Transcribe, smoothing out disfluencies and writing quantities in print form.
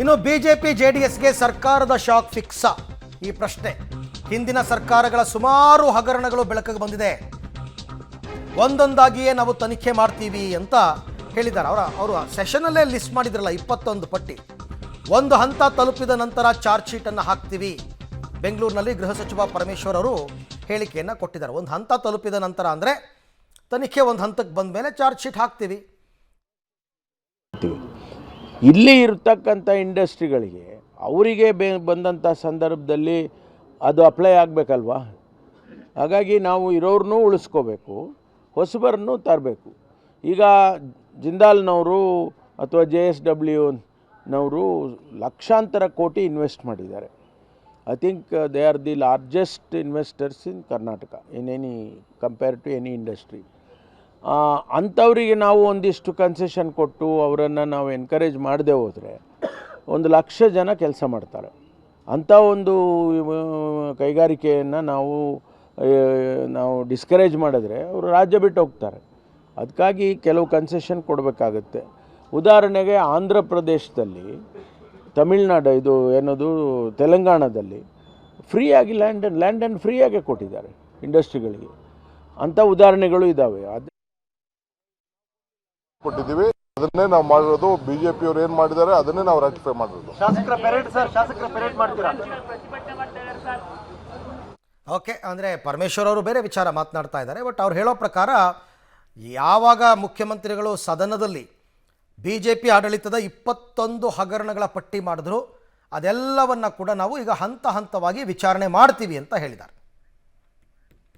ಇನ್ನು ಬಿಜೆಪಿ ಜೆಡಿಎಸ್ಗೆ ಸರ್ಕಾರದ ಶಾಕ್ ಫಿಕ್ಸಾ ಈ ಪ್ರಶ್ನೆ. ಹಿಂದಿನ ಸರ್ಕಾರಗಳ ಸುಮಾರು ಹಗರಣಗಳು ಬೆಳಕಿಗೆ ಬಂದಿದೆ, ಒಂದೊಂದಾಗಿಯೇ ನಾವು ತನಿಖೆ ಮಾಡ್ತೀವಿ ಅಂತ ಹೇಳಿದ್ದಾರೆ. ಅವರು ಸೆಷನಲ್ಲೇ ಲಿಸ್ಟ್ ಮಾಡಿದ್ರಲ್ಲ 21 ಪಟ್ಟಿ. ಒಂದು ಹಂತ ತಲುಪಿದ ನಂತರ ಚಾರ್ಜ್ ಶೀಟನ್ನು ಹಾಕ್ತೀವಿ. ಬೆಂಗಳೂರಿನಲ್ಲಿ ಗೃಹ ಸಚಿವ ಪರಮೇಶ್ವರ್ ಅವರು ಹೇಳಿಕೆಯನ್ನು ಕೊಟ್ಟಿದ್ದಾರೆ. ಒಂದು ಹಂತ ತಲುಪಿದ ನಂತರ ಅಂದರೆ ತನಿಖೆ ಒಂದು ಹಂತಕ್ಕೆ ಬಂದ ಮೇಲೆ ಚಾರ್ಜ್ ಶೀಟ್ ಹಾಕ್ತೀವಿ. ಇಲ್ಲಿ ಇರ್ತಕ್ಕಂಥ ಇಂಡಸ್ಟ್ರಿಗಳಿಗೆ ಅವರಿಗೆ ಬಂದಂಥ ಸಂದರ್ಭದಲ್ಲಿ ಅದು ಅಪ್ಲೈ ಆಗಬೇಕಲ್ವಾ. ಹಾಗಾಗಿ ನಾವು ಇರೋರನ್ನೂ ಉಳಿಸ್ಕೋಬೇಕು, ಹೊಸಬರನ್ನು ತರಬೇಕು. ಈಗ ಜಿಂದಾಲ್ನವರು ಅಥವಾ JSWನವರು ಲಕ್ಷಾಂತರ ಕೋಟಿ ಇನ್ವೆಸ್ಟ್ ಮಾಡಿದ್ದಾರೆ. I think they are the largest investors in Karnataka in any compare to any industry. ಅಂಥವರಿಗೆ ನಾವು ಒಂದಿಷ್ಟು ಕನ್ಸೆಷನ್ ಕೊಟ್ಟು ಅವರನ್ನು ನಾವು ಎನ್ಕರೇಜ್ ಮಾಡದೆ ಹೋದರೆ 1,00,000 ಜನ ಕೆಲಸ ಮಾಡ್ತಾರೆ. ಅಂಥ ಒಂದು ಕೈಗಾರಿಕೆಯನ್ನು ನಾವು ಡಿಸ್ಕರೇಜ್ ಮಾಡಿದ್ರೆ ಅವರು ರಾಜ್ಯ ಬಿಟ್ಟು ಹೋಗ್ತಾರೆ. ಅದಕ್ಕಾಗಿ ಕೆಲವು ಕನ್ಸೆಷನ್ ಕೊಡಬೇಕಾಗತ್ತೆ. ಉದಾಹರಣೆಗೆ ಆಂಧ್ರ ಪ್ರದೇಶದಲ್ಲಿ, ತಮಿಳ್ನಾಡು, ಇದು ಏನದು ತೆಲಂಗಾಣದಲ್ಲಿ ಫ್ರೀಯಾಗಿ ಲ್ಯಾಂಡನ್ನು ಫ್ರೀಯಾಗೆ ಕೊಟ್ಟಿದ್ದಾರೆ ಇಂಡಸ್ಟ್ರಿಗಳಿಗೆ. ಅಂಥ ಉದಾಹರಣೆಗಳು ಇದ್ದಾವೆ. ಕೊಟ್ಟಿದ್ದೀವಿ, ಅದನ್ನೇ ನಾವು ಮಾಡಿರೋದು. ಬಿಜೆಪಿ ಅವರು ಏನು ಮಾಡಿದ್ದಾರೆ ಅದನ್ನೇ ನಾವು ರಾಟಿಫೈ ಮಾಡಿರೋದು. ಓಕೆ, ಅಂದರೆ ಪರಮೇಶ್ವರ್ ಅವರು ಬೇರೆ ವಿಚಾರ ಮಾತನಾಡ್ತಾ ಇದ್ದಾರೆ. ಬಟ್ ಅವ್ರು ಹೇಳೋ ಪ್ರಕಾರ ಯಾವಾಗ ಮುಖ್ಯಮಂತ್ರಿಗಳು ಸದನದಲ್ಲಿ BJP ಆಡಳಿತದ 21 ಹಗರಣಗಳ ಪಟ್ಟಿ ಮಾಡಿದ್ರು, ಅದೆಲ್ಲವನ್ನು ಕೂಡ ನಾವು ಈಗ ಹಂತ ಹಂತವಾಗಿ ವಿಚಾರಣೆ ಮಾಡ್ತೀವಿ ಅಂತ ಹೇಳಿದ್ದಾರೆ.